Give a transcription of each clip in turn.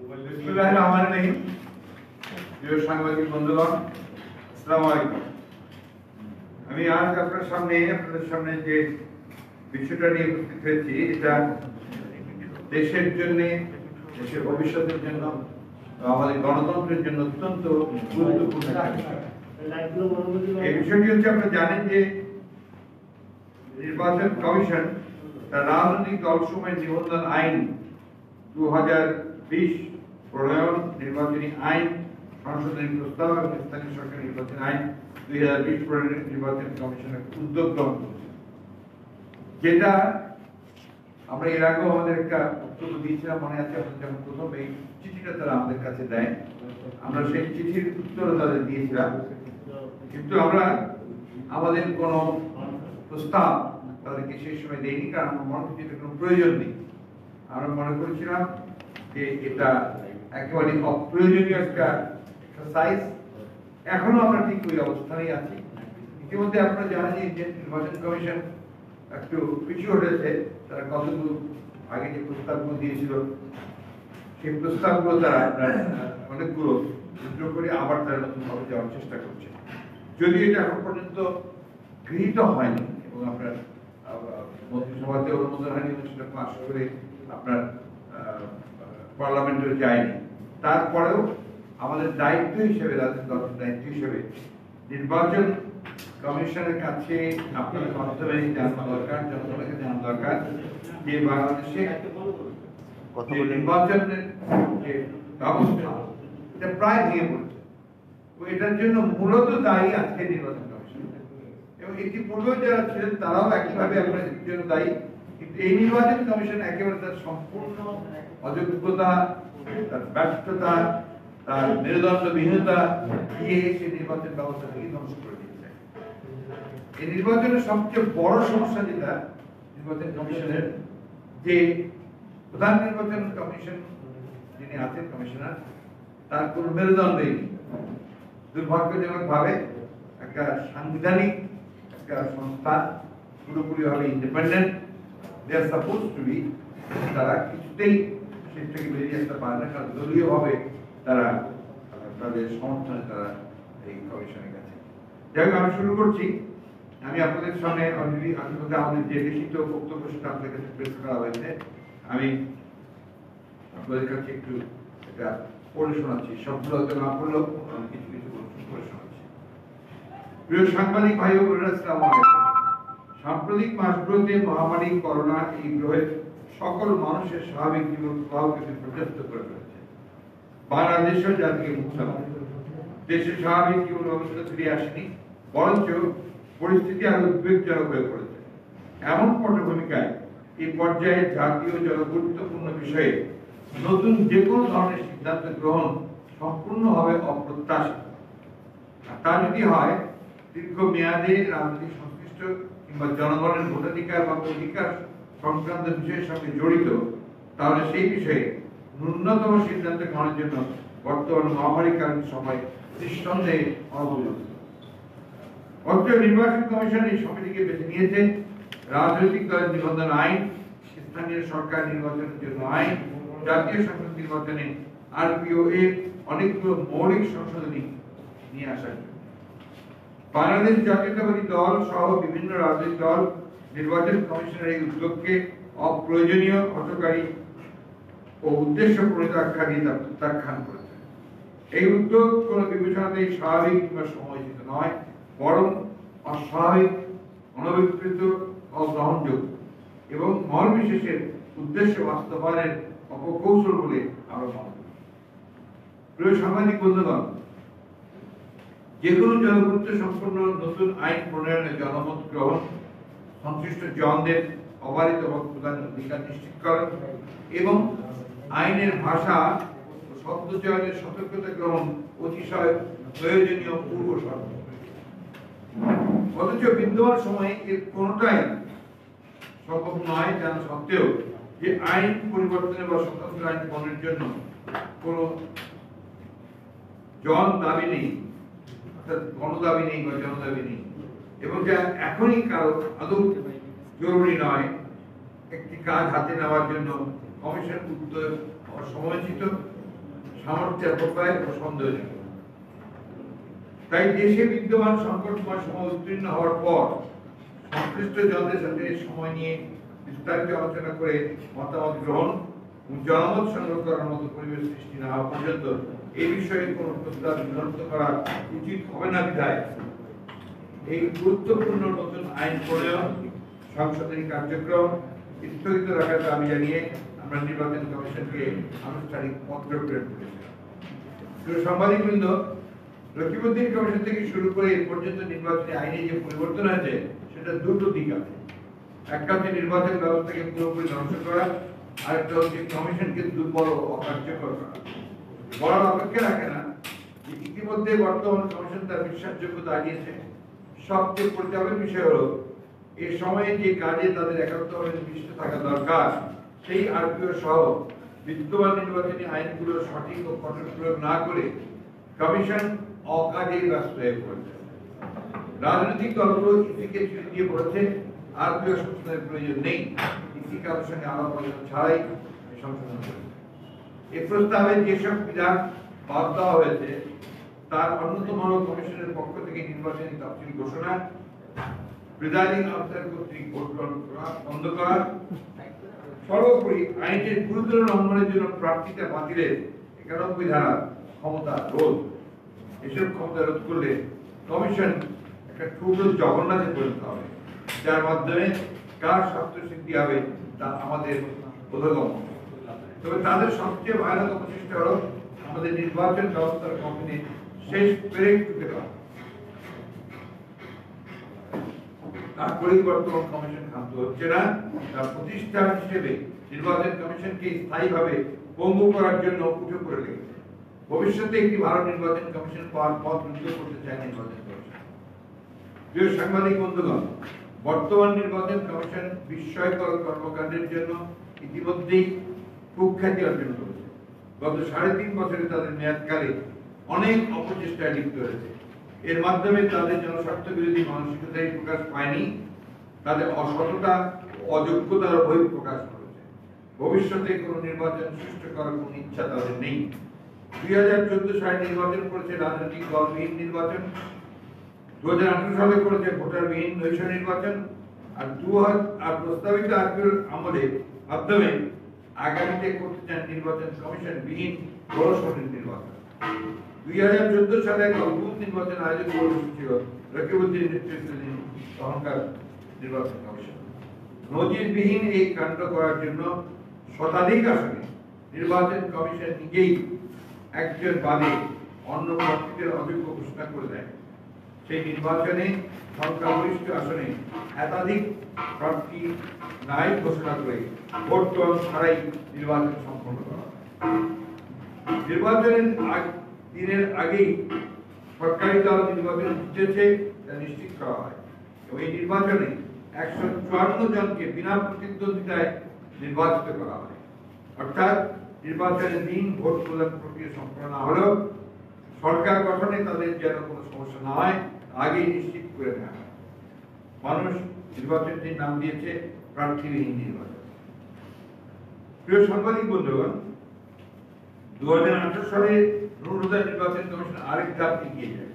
বিসমিল্লাহির-রহমানির-রহিম। প্রিয় সাংবাদিক বন্ধুগণ, আসসালামু আলাইকুম। আমি আজ আপনাদের সামনে যে বিষয়টা নিয়ে উপস্থিত হয়েছি, এটা দেশের জন্য, দেশের ভবিষ্যতের জন্য, আমাদের গণতন্ত্রের জন্য অত্যন্ত গুরুত্বপূর্ণ একটা বিষয়। এই বিষয়টি হচ্ছে, আপনারা জানেন যে নির্বাচন কমিশন তার রাজনৈতিক দলসমূহের নিবন্ধন আইন 2020 প্রণয়ন, নির্বাচনী আইন সংশোধনী প্রস্তাব এবং স্থানীয় সরকার নির্বাচন আইন 2020 প্রণয়নের নির্বাচন কমিশনের উদ্যোগ গ্রহণ করেছে, যেটা আমরা এর আগেও আমাদের একটা বক্তব্য দিয়েছিলাম, মনে আছে আপনাদের, যখন প্রথম এই চিঠিটা তারা আমাদের কাছে দেয়, আমরা সেই চিঠির উত্তরও তাদের দিয়েছিলাম। কিন্তু আমরা আমাদের কোনো প্রস্তাব তাদেরকে সেই সময় দেয়নি, কারণ আমরা মনে করছি এটা কোনো প্রয়োজন নেই। আমরা মনে করেছিলাম যে এটা একেবারে অপ্রয়োজনীয় একটা এক্সারসাইজ। এখনো আমরা ঠিক ওই অবস্থানেই আছি। ইতিমধ্যে আপনারা জানেন যে নির্বাচন কমিশন একটু পিছিয়ে উঠেছে। তারা কতগুলো আগে যে প্রস্তাবগুলো দিয়েছিল, সেই প্রস্তাবগুলো তারা অনেকগুলো বিদ্রোহ করে আবার তারা নতুনভাবে যাওয়ার চেষ্টা করছে, যদিও এটা এখন পর্যন্ত গৃহীত হয়নি এবং আপনার মন্ত্রিসভাতে অনুমোদন হয়নি, সেটা পাস করে আপনার পার্লামেন্টে যায়নি। তারপরেও আমাদের দায়িত্ব হিসেবে, রাজনৈতিক দলের দায়িত্ব হিসেবে নির্বাচন কমিশনের কাছে আপনাদের মাধ্যমে জানানো দরকার, জনগণকে জানানো দরকার যে বাংলাদেশে নির্বাচনের যে ব্যবস্থা, এটা প্রায় ভেঙে পড়েছে। এটার জন্য মূলত দায়ী আজকে নির্বাচন কমিশন, এবং ইতিপূর্বে যারা ছিলেন তারাও একইভাবে আপনাদের জন্য দায়ী। কিন্তু এই নির্বাচন কমিশন একেবারে তার সম্পূর্ণ অযোগ্যতা, তার ব্যর্থতা, তার মেরুদণ্ডবিহীনতা দিয়ে সেই নির্বাচন ব্যবস্থাটাকে ধ্বংস করে দিয়েছে। এই নির্বাচনের সবচেয়ে বড় সমস্যা যেটা নির্বাচন কমিশনের, যে প্রধান নির্বাচন কমিশন যিনি আছেন, কমিশনার, তার কোন মেরুদণ্ডই নেই। দুর্ভাগ্যজনক ভাবে একটা সাংবিধানিক একটা সংস্থা, পুরোপুরি ভাবে independent, they are suppose to be, তারা কিছুতেই সেটা থেকে বেরিয়ে আসতে পারে না, কারণ দলীয় ভাবে তারা তাদের সমর্থনে তারা এই কমিশনের কাছে। যাই হোক, আমি শুরু করছি। আমি আপনাদের সামনে আমাদের যে লিখিত বক্তব্য সেটা আপনাদের কাছে প্রেস করা হয়েছে, আমি আপনাদের কাছে একটু এটা পড়ে শোনাচ্ছি। সবগুলো হয়তো না পড়লেও কিছু কিছু পড়ে শোনাচ্ছি। প্রিয় সাংবাদিক ভাই ও বোনেরা, আসসালামু আলাইকুম। সাম্প্রতিক মাসগুলোতে মহামারী করোনা এই গ্রহের সকল মানুষের স্বাভাবিক জীবন প্রবাহকে বিপর্যস্ত করে ফেলেছে। বাংলাদেশেও জাতিকে মুক্তা দেশের স্বাভাবিক জীবন ব্যবস্থা ফিরে আসেনি, বরঞ্চ পরিস্থিতি আরো উদ্বেগজনক হয়ে পড়েছে। এমন পটভূমিকায় এই পর্যায়ে জাতীয় জনগুরুত্বপূর্ণ বিষয়ে নতুন যে কোনো ধরনের সিদ্ধান্ত গ্রহণ সম্পূর্ণভাবে অপ্রত্যাশিত। তা যদি হয় দীর্ঘ মেয়াদে রাজনৈতিক সংশ্লিষ্ট কিংবা জনগণের ভোটাধিকার বা অধিকার সংক্রান্ত বিষয়ের সঙ্গে জড়িত, তাহলে সেই বিষয়ে ন্যূনতম সিদ্ধান্ত গ্রহণের জন্য বর্তমান মহামারীকালীন সময় নিঃসন্দেহে অনুপযুক্ত। অর্থ নির্বাচন কমিশন এই সমিতিকে বেছে নিয়েছে রাজনৈতিক দলের নিবন্ধন আইন, স্থানীয় সরকার নির্বাচনের জন্য আইন, জাতীয় সংসদ নির্বাচনে আরপিও এর অনেকগুলো মৌলিক সংশোধনী নিয়ে আসার জন্য। বাংলাদেশ জাতীয়তাবাদী দল সহ বিভিন্ন রাজনৈতিক দল নির্বাচন কমিশনের এই উদ্যোগকে অপ্রয়োজনীয়, হঠকারী ও উদ্দেশ্য প্রণীত আখ্যা দিয়ে প্রত্যাখ্যান করেছে। এই উদ্যোগ কোন বিবেচনাতেই স্বাভাবিক কিংবা সময়োচিত নয়, বরং অস্বাভাবিক, অনভিপ্রেত, অগ্রহণযোগ্য এবং মহল বিশেষের উদ্দেশ্য বাস্তবায়নের অপকৌশল বলে আমরা মনে করি। প্রিয় সাংবাদিক বন্ধুগণ, যে কোনো জনগুরুত্ব সম্পন্ন নতুন আইন প্রণয়নে জনমত গ্রহণ, সংশ্লিষ্ট জনদের অবারিত প্রদান অধিকার নিশ্চিত করা এবং আইনের ভাষা ও শব্দ চয়নের সতর্কতা গ্রহণ অতিশয় প্রয়োজনীয় পূর্ব শর্ত। অথচ বিদ্যমান সময়ে এর কোনটাই সম্ভব নয় জানা সত্ত্বেও যে আইন পরিবর্তনের বা স্বতন্ত্র আইন প্রণয়নের জন্য কোন জন দাবি নেই, অর্থাৎ গণদাবি নেই বা জনদাবি নেই, এবং যা এখনই কারো আদৌ জরুরি নয়। একটি কাজ হাতে নেওয়ার জন্য কমিশন উদ্যোগ অসময়োচিত সামর্থ্যের প্রোফাইল সন্দেহজনক। তাই দেশে বিদ্যমান সংকটময় সময় উত্তীর্ণ হওয়ার পর সংশ্লিষ্ট জনদের সাথে সময় নিয়ে বিস্তারিত আলোচনা করে মতামত গ্রহণ এবং জনমত সংগ্রহ করার মতো পরিবেশ সৃষ্টি না হওয়া পর্যন্ত এই বিষয়ে কোন প্রস্তাব বিলম্ব করা উচিত হবে না বিধায় এই গুরুত্বপূর্ণ নতুন আইন প্রণয়ন সংশোধনী কার্যক্রম স্থগিত রাখার দাবি জানিয়ে আমরা নির্বাচন কমিশনকে আনুষ্ঠানিক পত্র প্রেরণ করেছিলাম। সাংবাদিকবৃন্দ, রকিবউদ্দিন কমিশন থেকে শুরু করে এ পর্যন্ত নির্বাচনী আইনে যে পরিবর্তন হয়েছে সেটা দুটো দিক আছে। একটা হচ্ছে নির্বাচন ব্যবস্থাকে পুরোপুরি ধ্বংস করা, আর একটা হচ্ছে কমিশনকে দুর্বল ও অকার্যকর করা। বলার অপেক্ষা রাখে না যে ইতিমধ্যে বর্তমান কমিশন তার বিশ্বাসযোগ্যতা হারিয়েছে। সবচেয়ে পরিচালনের বিষয় হলো এই সময়ে যে কাজে তাদের একান্তভাবে নিবিষ্ট থাকা দরকার সেই আরপিও সহ বিদ্যমান নির্বাচনী আইনগুলোর সঠিক ও কঠোর প্রয়োগ না করে কমিশন অকাজে ব্যস্ত হয়ে পড়েছে। রাজনৈতিক দলগুলো ইসিকে চিঠি দিয়ে বলেছে আরপিও সংশোধনের প্রয়োজন নেই, ইসি কারোর সঙ্গে আলাপ আলোচনা ছাড়াই সংশোধন করেছে। এই প্রস্তাবে যেসব বিধান বাদ দেওয়া হয়েছে তার অন্যতম হল কমিশনের পক্ষ থেকে নির্বাচনী তফসিল ঘোষণা, প্রিজাইডিং অফিসার কর্তৃক ভোট গ্রহণ করা বন্ধ করা, সর্বোপরি আইনের গুরুতর লঙ্ঘনের জন্য প্রার্থিতা বাতিলের 91 ধারা ক্ষমতা রোধ। এসব ক্ষমতা রোধ করলে কমিশন একটা ছোট জগন্নাথে পরিণত হবে, যার মাধ্যমে কার স্বার্থ সিদ্ধি হবে তা আমাদের বোধগম্য। তবে তাদের সবচেয়ে ভয়ানক প্রচেষ্টা হল আমাদের নির্বাচন ব্যবস্থার কমিশনে শেষ ব্রেক টুকে দেওয়া। তারপরেই বর্তমান কমিশন ক্ষান্ত হচ্ছে না, তার প্রতিষ্ঠান হিসেবে নির্বাচন কমিশনকে স্থায়ীভাবে পঙ্গু করার জন্য উঠে পড়ে লেগেছে। ভবিষ্যতে একটি ভালো নির্বাচন কমিশন পাওয়ার পথ উন্নত করতে চায় নির্বাচন কমিশন। প্রিয় সাংবাদিক বন্ধুগণ, বর্তমান নির্বাচন কমিশন বিস্ময়কর কর্মকাণ্ডের জন্য ইতিমধ্যেই কুখ্যাতি অর্জন করেছে। গত 3.5 বছরে তাদের মেয়াদকালে অনেক অপচেষ্টায় লিপ্ত হয়েছে। এর মাধ্যমে তাদের জনস্বার্থ বিরোধী মানসিকতাই প্রকাশ পায়নি, তাদের অসততা ও অযোগ্যতার বহিঃ প্রকাশ করেছে। ভবিষ্যতে কোনো নির্বাচন সুষ্ঠু করার কোনো ইচ্ছা তাদের নেই। 2014 সালে নির্বাচন করেছে রাজনৈতিক দলবিহীন নির্বাচন, 2018 সালে করেছে ভোটারবিহীন নৈশ নির্বাচন, আর প্রস্তাবিত আরপিওর আমলে মাধ্যমে আগামীতে করতে চান নির্বাচন কমিশন বিহীন গণসংহতি নির্বাচন। 2014 সালে এক অদ্ভুত নির্বাচন আয়োজন করেছিল রকিবউদ্দিন নেতৃত্বাধীন তখনকার নির্বাচন কমিশন। নজিরবিহীন এই কাণ্ড করার জন্য শতাধিক আসনে নির্বাচন কমিশন নিজেই একজন বাদে অন্য প্রার্থীদের অযোগ্য ঘোষণা করে দেয়। সেই নির্বাচনে সংখ্যাগরিষ্ঠ আসনে একাধিক প্রার্থী নাই ঘোষণা করে ভোট গ্রহণ ছাড়াই নির্বাচন সম্পন্ন করা। নির্বাচনের দিনের আগেই সরকারি দল নির্বাচন জিতেছে তা নিশ্চিত করা হয় এবং এই নির্বাচনে 154 জনকে বিনা প্রতিদ্বন্দ্বিতায় নির্বাচিত করা হয়। অর্থাৎ নির্বাচনের দিন ভোট প্রদান প্রক্রিয়া সম্পন্ন না হলেও সরকার গঠনে তাদের যেন কোনো সমস্যা না হয় আগেই নিশ্চিত করে নেওয়া হয়। মানুষ নির্বাচনটির নাম দিয়েছে প্রার্থীবিহীন নির্বাচন। প্রিয় সাংবাদিক বন্ধুগণ, 2018 সালে নির্বাচন কমিশন আরেক ধাপ এগিয়ে যায়।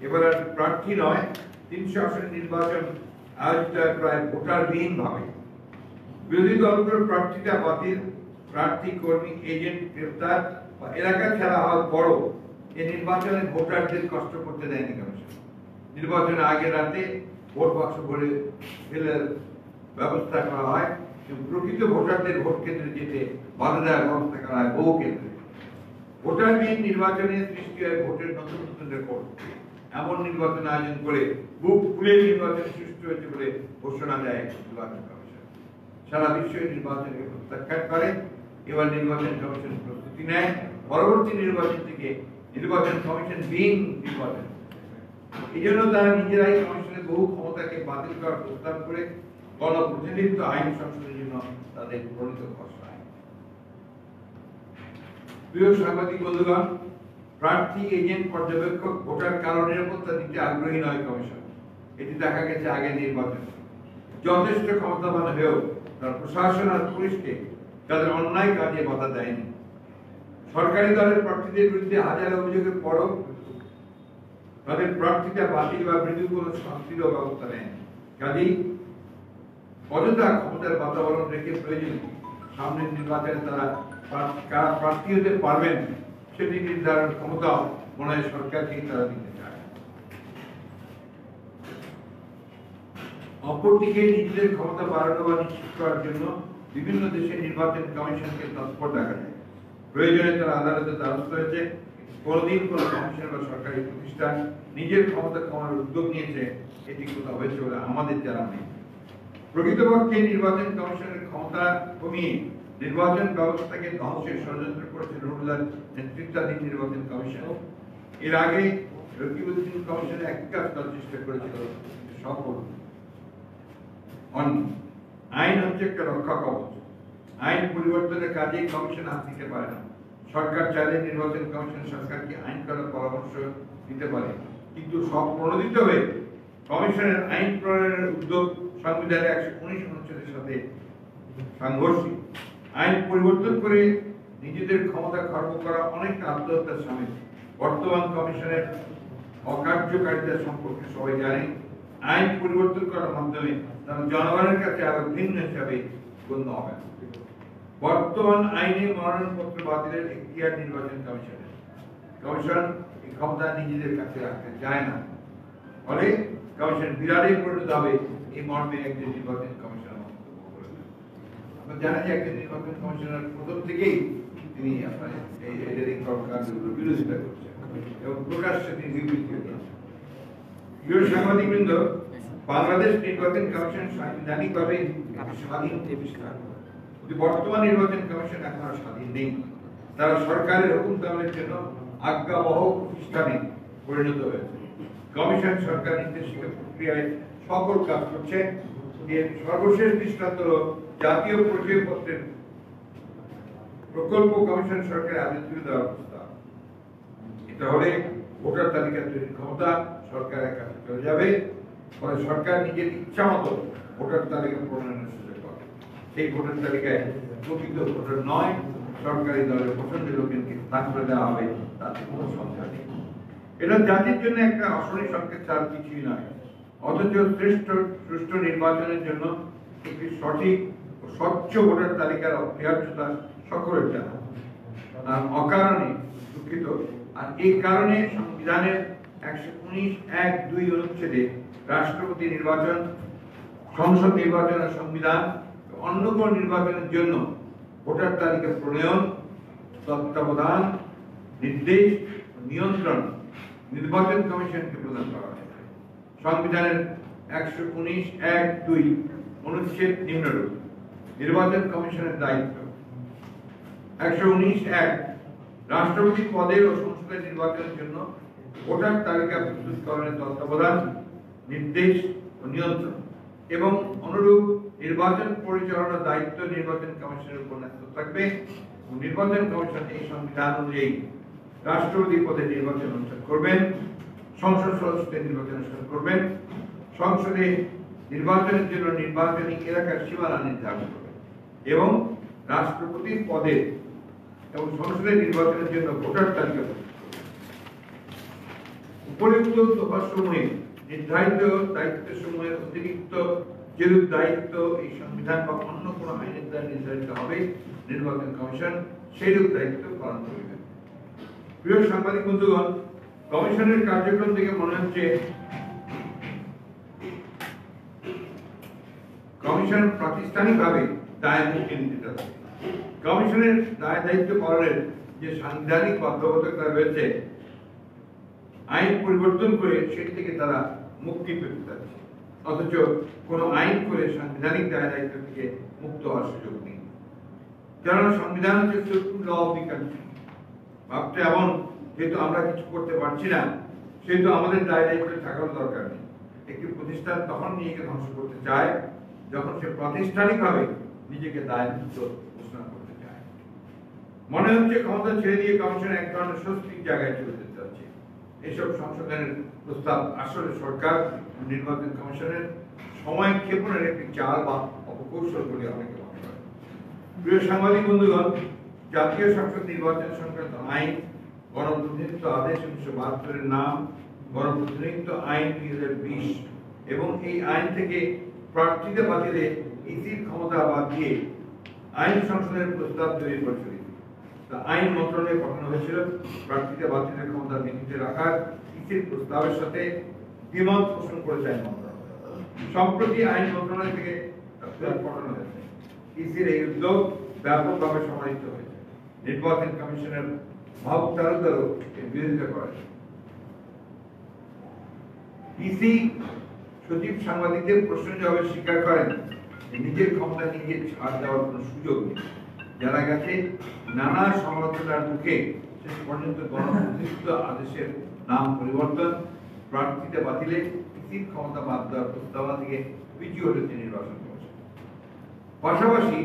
এবার আর প্রার্থী নয়, 300 আসনের নির্বাচন আয়োজিত প্রায় ভোটারবিহীন ভাবে। বিরোধী দলগুলোর প্রার্থীতা বাতিল, প্রার্থী কর্মী এজেন্ট গ্রেফতার বা এলাকা ছাড়া হওয়ার পরও এই নির্বাচনে ভোটারদের কষ্ট করতে দেয়নি কমিশন। নির্বাচনের আগে রাতে ভোট বাক্স ভরে ফেলার ব্যবস্থা করা হয় এবং প্রকৃত ভোটারদের ভোট কেন্দ্রে যেতে বাধা দেওয়ার ব্যবস্থা করা হয় বহু কেন্দ্রে। ভোটারবিহীন নির্বাচনে সৃষ্টি হয় ভোটের নতুন নতুন রেকর্ড। এমন নির্বাচন আয়োজন করে বুক খুলে নির্বাচন সুষ্ঠু হয়েছে বলে ঘোষণা দেয় নির্বাচন কমিশন। সারা বিশ্ব নির্বাচনকে প্রত্যাখ্যান করে। এবার নির্বাচন কমিশন প্রস্তুতি নেয় পরবর্তী নির্বাচন থেকে নির্বাচন কমিশন বিহীন নির্বাচন। এই জন্য তারা নিজেরাই কমিশনের বহু ক্ষমতাকে বাতিল করার প্রস্তাব করে গণপ্রতিনিধিত্ব আইন সংশোধনের জন্য তাদের প্রণীত খসড়া। প্রিয় সাংবাদিক বন্ধুগণ, প্রার্থী এজেন্ট পর্যবেক্ষক ভোটার কারো নিরাপত্তা দিতে আগ্রহী নয় কমিশন। এটি দেখা গেছে আগের নির্বাচনে। যথেষ্ট ক্ষমতাবান হয়েও তার প্রশাসন আর পুলিশকে তাদের অন্যায় কাজে বাধা দেয়নি। সরকারি দলের প্রার্থীদের বিরুদ্ধে হাজার অভিযোগের পরও তাদের প্রার্থিতা বাতিল বা মৃত্যু কোনো শাস্তির ব্যবস্থা নেই। কাজেই অযথা ক্ষমতার বাতাবরণ রেখে প্রয়োজন সামনের নির্বাচনে তারা কারা প্রার্থী হতে পারবেন সেটি নির্ধারণ ক্ষমতা মনে হয় সরকারকেই তারা দিতে চায়। অপরদিকে নিজেদের ক্ষমতা বাড়ানো বা নিশ্চিত করার জন্য বিভিন্ন দেশের নির্বাচন কমিশনকে তৎপর দেখা যায়। প্রয়োজনে তারা আদালতের দ্বারস্থ হয়েছে। কোনদিন কোন কমিশন বা সরকারি প্রতিষ্ঠান নিজের ক্ষমতা কমানোর উদ্যোগ নিয়েছে এটি কোথাও হয়েছে বলে আমাদের জানা নেই। প্রকৃতপক্ষে নির্বাচন কমিশনের ক্ষমতা কমিয়ে নির্বাচন ব্যবস্থাকে ধ্বংসের ষড়যন্ত্র করেছে নুরুল্লাহর নেতৃত্বাধীন নির্বাচন কমিশন। এর আগে রকিবউদ্দিন কমিশনে এক কাজ করার চেষ্টা করেছিল, সফল হয়নি। আইন হচ্ছে একটা রক্ষা কবচ। আইন পরিবর্তনের কাজে কমিশন হাত দিতে পারে না। সরকার চাইলে নির্বাচন কমিশন সরকারকে আইন করার পরামর্শ দিতে পারে, কিন্তু সব প্রণোদিত হয়ে কমিশনের আইন প্রণয়নের উদ্যোগ সংবিধানের 119 অনুচ্ছেদের সাথে সাংঘর্ষিক। আইন পরিবর্তন করে নিজেদের ক্ষমতা খর্ব করা অনেকটা আত্মহত্যার সামিল। বর্তমান কমিশনের অকার্যকারিতা সম্পর্কে সবাই জানে। আইন পরিবর্তন করার মাধ্যমে তারা জনগণের কাছে আরো ভিন্ন হিসাবে গণ্য হবে। বর্তমান আইনে মনোনয়নপত্র বাতিলের এখতিয়ার নির্বাচন কমিশনের। কমিশন এই ক্ষমতা নিজেদের কাছে রাখতে চায় না, ফলে কমিশন বিরাটে পরিণত হবে এই মর্মে একজন নির্বাচন কমিশনার মন্তব্য করেছেন। আপনারা জানেন যে একজন নির্বাচন কমিশনার প্রথম থেকেই তিনি আপনার এই এডিটিং কর্মকাণ্ডগুলোর বিরোধিতা করছেন এবং প্রকাশ্যে তিনি বিবৃতি দিয়েছেন। প্রিয় সাংবাদিকবৃন্দ, বাংলাদেশ নির্বাচন কমিশন সাংবিধানিকভাবে স্বাধীন প্রতিষ্ঠান। বর্তমান নির্বাচন কমিশন এখনো স্বাধীন নেই। তারা সরকারের হুকুম তামিলের জন্য আজ্ঞাবহ প্রতিষ্ঠানে পরিণত হয়েছে। কমিশন সরকার নির্দেশিত প্রক্রিয়ায় সকল কাজ করছে। এর সর্বশেষ দৃষ্টান্ত হল জাতীয় পরিচয়পত্রের প্রকল্প কমিশন সরকারের আদেশ দেওয়ার প্রস্তাব। এটা হলে ভোটার তালিকা তৈরির ক্ষমতা সরকারের কাছে চলে যাবে, ফলে সরকার নিজের ইচ্ছা মতো ভোটার তালিকা প্রণয়নের সুযোগ পাবে। সেই ভোটার তালিকায় প্রকৃত ভোটার নয়, সরকারি দলের পছন্দের লোককে স্থান করে দেওয়া হবে, তাতে কোনো সংখ্যা নেই। এটা জাতির জন্য একটা অশনি সংকেত ছাড়া কিছুই নয়। অথচ সুষ্ঠু নির্বাচনের জন্য একটি সঠিক ও স্বচ্ছ ভোটার তালিকার অপরিহার্যতা সকলের জানা। আর অকারণে দুঃখিত, আর এই কারণে সংবিধানের 119(1)(2) অনুচ্ছেদে রাষ্ট্রপতি নির্বাচন, সংসদ নির্বাচন আর সংবিধান অন্য কোন নির্বাচনের জন্য ভোটার তালিকা প্রণয়ন, তত্ত্বাবধান, নির্দেশ, নিয়ন্ত্রণ নির্বাচন কমিশনকে প্রদান করা হয়েছে। সংবিধানের 119(1)(2) অনুচ্ছেদ নিম্নরূপ: নির্বাচন কমিশনের দায়িত্ব। 119(1) রাষ্ট্রপতি পদে ও সংসদের নির্বাচনের জন্য ভোটার তালিকা প্রস্তুতকরণের তত্ত্বাবধান, নির্দেশ ও নিয়ন্ত্রণ এবং অনুরূপ নির্বাচন পরিচালনার দায়িত্ব নির্বাচন কমিশনের উপর ন্যস্ত থাকবে। নির্বাচন কমিশন এই সংবিধান অনুযায়ী রাষ্ট্রপতি পদে নির্বাচন অনুষ্ঠান করবেন, সংসদ সদস্যদের নির্বাচন অনুষ্ঠান করবেন, সংসদে নির্বাচনের জন্য নির্বাচনী এলাকার সীমানা নির্ধারণ করবেন এবং রাষ্ট্রপতির পদে এবং সংসদের নির্বাচনের জন্য ভোটার তালিকা প্রস্তুত করবেন। উপরিউক্ত দফাসমূহে নির্ধারিত দায়িত্বসমূহের অতিরিক্ত যেরূপ দায়িত্ব এই সংবিধান বা অন্য কোন আইনের দ্বারা নির্ধারিত হবে, নির্বাচন কমিশন সেইরূপ দায়িত্ব পালন করবে। প্রিয় সাংবাদিক বন্ধুগণ, কমিশনের কার্যক্রম থেকে মনে হচ্ছে কমিশন প্রাতিষ্ঠানিকভাবে দায় মুক্তি নিতে চাচ্ছে। কমিশনের দায় দায়িত্ব পালনের যে সাংবিধানিক বাধ্যবাধকতা রয়েছে, আইন পরিবর্তন করে সেটি থেকে তারা মুক্তি পেতে চাচ্ছে। অথচ কোন আইন করে সাংবিধানিক দায় দায়িত্ব থেকে মুক্ত হওয়ার সুযোগ নেই। কেননা সংবিধান হচ্ছে supreme law of the country. ভাবতে এমন যেহেতু আমরা কিছু করতে পারছি না, সেহেতু আমাদের দায় দায়িত্ব থাকার দরকার নেই। একটি প্রতিষ্ঠান তখন নিজেকে ধ্বংস করতে চায় যখন সে প্রাতিষ্ঠানিকভাবে নিজেকে দায়মুক্ত ঘোষণা করতে চায়। মনে হচ্ছে ক্ষমতা ছেড়ে দিয়ে কমিশন এক ধরনের স্বস্তির জায়গায় চলে যেতে যাচ্ছে। এসব সংশোধনের প্রস্তাব আসলে সরকার নির্বাচন কমিশনের সময় ক্ষেপণের একটি চাল বা অপকৌশল বলে অনেকে মনে করেন। প্রিয় সাংবাদিক বন্ধুগণ, জাতীয় সংসদ নির্বাচন সংক্রান্ত আইন, গণপ্রতিনিধিত্ব আদেশ 1972 এর নাম গণপ্রতিনিধিত্ব আইন 2020 এবং এই আইন থেকে প্রার্থীতা বাতিলে ইসির ক্ষমতা বাদ দিয়ে আইন সংশোধনের প্রস্তাব তৈরি করেছিল। আইন মন্ত্রণালয়ে পাঠানো হয়েছিল প্রার্থীতা বাতিলের ক্ষমতা নীতিতে রাখার ইসির প্রস্তাবের সাথে দ্বিমত পোষণ করেছে আইন মন্ত্রণালয়। সম্প্রতি আইন মন্ত্রণালয় থেকে পাঠানো হয়েছে। ইসির এই উদ্যোগ ব্যাপকভাবে সমালোচিত হয়েছে। নির্বাচন কমিশনের মাহবুব তালুকদারও এর বিরোধিতা করেন। ইসি সচিব সাংবাদিকদের প্রশ্নের জবাবে স্বীকার করেন নিজের ক্ষমতা নিজের ছাড় দেওয়ার কোনো সুযোগ নেই। যারা গেছে নানা সমালোচনার মুখে শেষ পর্যন্ত গণপ্রতিনিধিত্ব আদেশের নাম পরিবর্তন, প্রার্থীতা বাতিলে ইসির ক্ষমতা বাদ দেওয়ার প্রস্তাবনা থেকে পিছু হটেছে নির্বাচন কমিশন। পাশাপাশি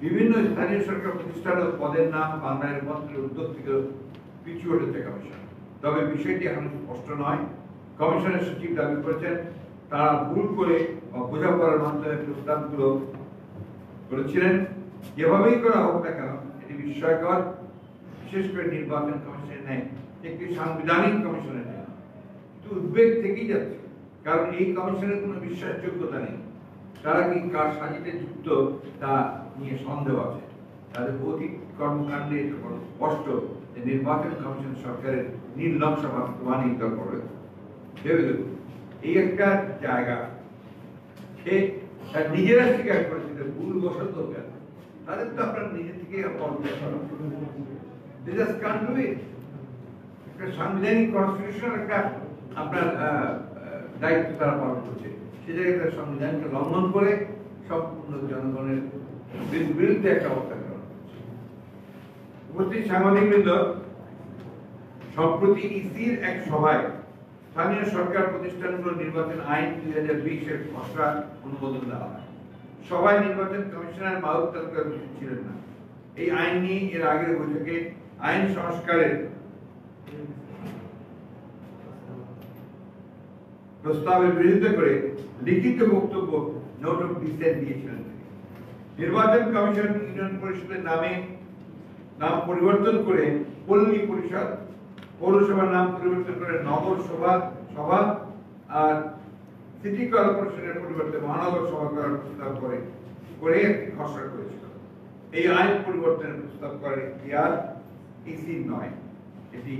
বিভিন্ন স্থানীয় সরকার প্রতিষ্ঠান ও পদের নাম বাংলায় রূপান্তরের উদ্যোগ থেকে পিছু হটেছে কমিশন। তবে বিষয়টি এখন স্পষ্ট নয়। কমিশনের সচিব দাবি করেছেন তারা ভুল করে বা বোঝাপড়ার মাধ্যমে প্রস্তাবগুলো করেছিলেন। যেভাবেই করা হোক না কেন এটি বিস্ময়কর, বিশেষ করে নির্বাচন কমিশনের ন্যায় একটি সাংবিধানিক কমিশনের জন্য। কিন্তু উদ্বেগ থেকেই যাচ্ছে, কারণ এই কমিশনের কোনো বিশ্বাসযোগ্যতা নেই। তারা কি কার সাজিতে যুক্ত তা নিয়ে সন্দেহ আছে। তাদের অতীত কর্মকাণ্ডে স্পষ্ট যে নির্বাচন কমিশন সরকারের নীল নকশা বাস্তবায়িত করে। ভেবে দেখুন, এই একটা জায়গা সে নিজেরা স্বীকার করেছে ভুল বসত কেন, তাদের তো আপনার নিজে থেকে একটা সাংবিধানিক কনস্টিটিউশন একটা আপনার দায়িত্ব তারা পালন করছে। সে জায়গায় তার সংবিধানকে লঙ্ঘন করে সম্পূর্ণ জনগণের বিরুদ্ধে একটা অবস্থা গ্রহণ করছে। উপস্থিত সাংবাদিকবৃন্দ, সম্প্রতি ইসির এক সভায় স্থানীয় সরকার প্রতিষ্ঠানগুলো নির্বাচন আইন 2020 এর খসড়া অনুমোদন দেওয়া হয়। সভায় নির্বাচন কমিশনার মাহবুব তালুকদার ছিলেন না। এই আইন নিয়ে এর আগের বৈঠকে আইন সংস্কারের প্রস্তাবের বিরোধিতা করে লিখিত বক্তব্য নোট অফ ডিসেন্ট দিয়েছিলেন। নির্বাচন কমিশন ইউনিয়ন পরিষদের নাম পরিবর্তন করে পল্লী পরিষদ, পৌরসভার নাম পরিবর্তন করে নগর সভা আর সিটি কর্পোরেশনের পরিবর্তে মহানগর সভা করার প্রস্তাব করে একটি খসড়া করেছিল। এই আইন পরিবর্তনের প্রস্তাব করার ইতিহাস ইসি নয়, এটি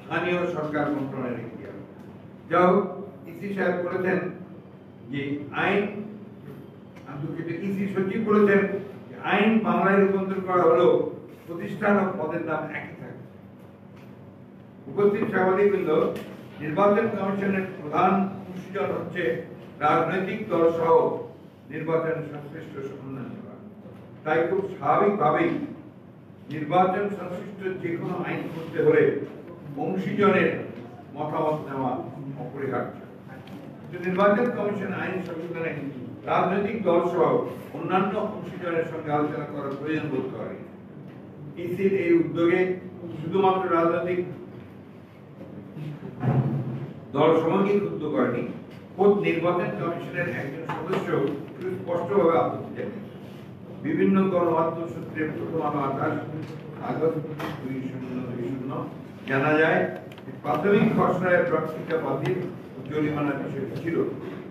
স্থানীয় সরকার মন্ত্রণালয়ের ইতিহাস। যা হোক, ইসি সাহেব বলেছেন যে ইসি সচিব বলেছেন আইন বাংলায় রূপান্তর করা হলেও প্রতিষ্ঠান ও পদের নাম একই থাকে। উপস্থিত সাংবাদিকবৃন্দ, নির্বাচন কমিশনের প্রধান অংশীজন হচ্ছে রাজনৈতিক দল সহ নির্বাচন সংশ্লিষ্ট সমন্বয়। তাই খুব স্বাভাবিকভাবেই নির্বাচন সংশ্লিষ্ট যে কোনো আইন করতে হলে অংশীজনের মতামত নেওয়া অপরিহার্য। নির্বাচন কমিশন আইন সংশোধনে রাজনৈতিক দল সহ অন্যান্য অংশীজনের সঙ্গে আলোচনা করার প্রয়োজন বোধ করে। ইসির এই উদ্যোগে শুধুমাত্র রাজনৈতিক দল সমূহকে ক্ষুব্ধ করেনি, খোদ নির্বাচন কমিশনের একজন সদস্য স্পষ্টভাবে আপত্তি জানিয়েছেন। বিভিন্ন গণমাধ্যম সূত্রে প্রথম আলো 28 আগস্ট 2020 জানা যায় প্রাথমিক খসড়ায় প্রার্থিতা বাতিল জরিমানার বিষয়টি ছিল,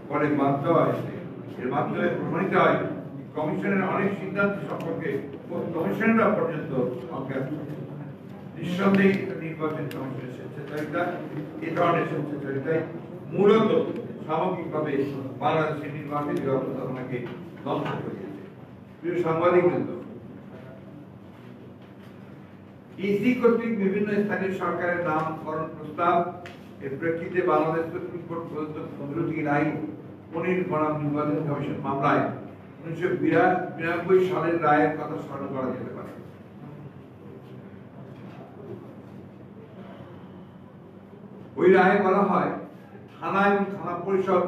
পরে বাদ দেওয়া হয়েছে। এর মাধ্যমে প্রমাণিত হয় কমিশনের অনেক সিদ্ধান্ত সম্পর্কে কমিশনাররা পর্যন্ত অজ্ঞাত। নিঃসন্দেহে নির্বাচন কমিশনের স্বেচ্ছাচারিতা, এই ধরনের স্বেচ্ছাচারিতায় মূলত সামগ্রিকভাবে বাংলাদেশের নির্বাচনী ব্যবস্থাপনাকে ধ্বংস করে দিয়েছে। প্রিয় সাংবাদিকবৃন্দ, ইসি কর্তৃক বিভিন্ন স্থানীয় সরকারের নামকরণ প্রস্তাব এর প্রেক্ষিতে বাংলাদেশ সুপ্রিম কোর্ট প্রদত্ত 15টি রায় পনির বনাম নির্বাচন কমিশন মামলায় 1992 সালের রায়ের কথা স্মরণ করা যেতে পারে। ওই রায়ে বলা হয় থানা এবং থানা পরিষদ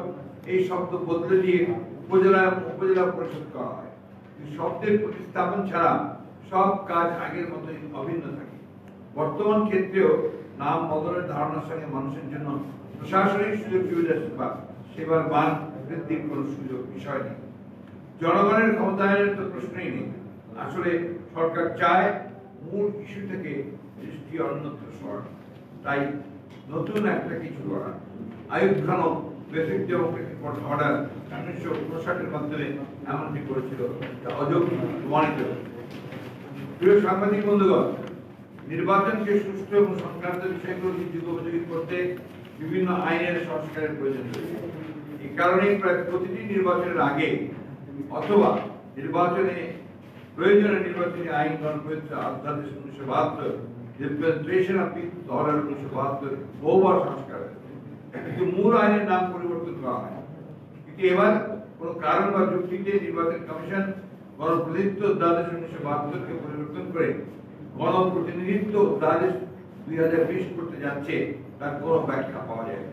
এই শব্দ বদলে দিয়ে উপজেলা পরিষদ করা হয়। শব্দের প্রতিস্থাপন ছাড়া সব কাজ আগের মতোই অভিন্ন থাকে। বর্তমান ক্ষেত্রেও নাম বদলের ধারণার সঙ্গে মানুষের জন্য প্রশাসনিক সুযোগ সুবিধা সেবার মান বৃদ্ধির কোন সুযোগ বিষয় নেই। জনগণের ক্ষমতায়নের তো প্রশ্নই নেই। আসলে সরকার চায় মূল ইস্যু থেকে দৃষ্টি অন্যত্র সরানো। তাই নতুন একটা কিছু করা। আইয়ুব খানও বেসিক ডেমোক্রেটিক অর্ডার 1959-এর মাধ্যমে এমনটি করেছিল, যা অযোগ্য প্রমাণিত। প্রিয় সাংবাদিক বন্ধুগণ, নির্বাচনকে সুষ্ঠু এবং সংক্রান্ত বিষয়গুলোকে যুগোপযোগী করতে বিভিন্ন আইনের সংস্কারের প্রয়োজন রয়েছে। এই কারণে প্রায় প্রতিটি নির্বাচনের আগে অথবা নির্বাচনে প্রয়োজনে নির্বাচনী আইন গণপ্রজাতন্ত্র অধ্যাদেশ 1972, রিপ্রেজেন্টেশন অফ পিপলস অর্ডার 1972 বহুবার সংস্কার হয়েছে, কিন্তু মূল আইনের নাম পরিবর্তন করা হয়। কিন্তু এবার কোন কারণ বা যুক্তিতে নির্বাচন কমিশন গণপ্রতিনিধিত্ব অধ্যাদেশ 1972-কে পরিবর্তন করে গণপ্রতিনিধিত্ব অধ্যাদেশ 2020 করতে যাচ্ছে, তার কোনো ব্যাখ্যা পাওয়া যায় না।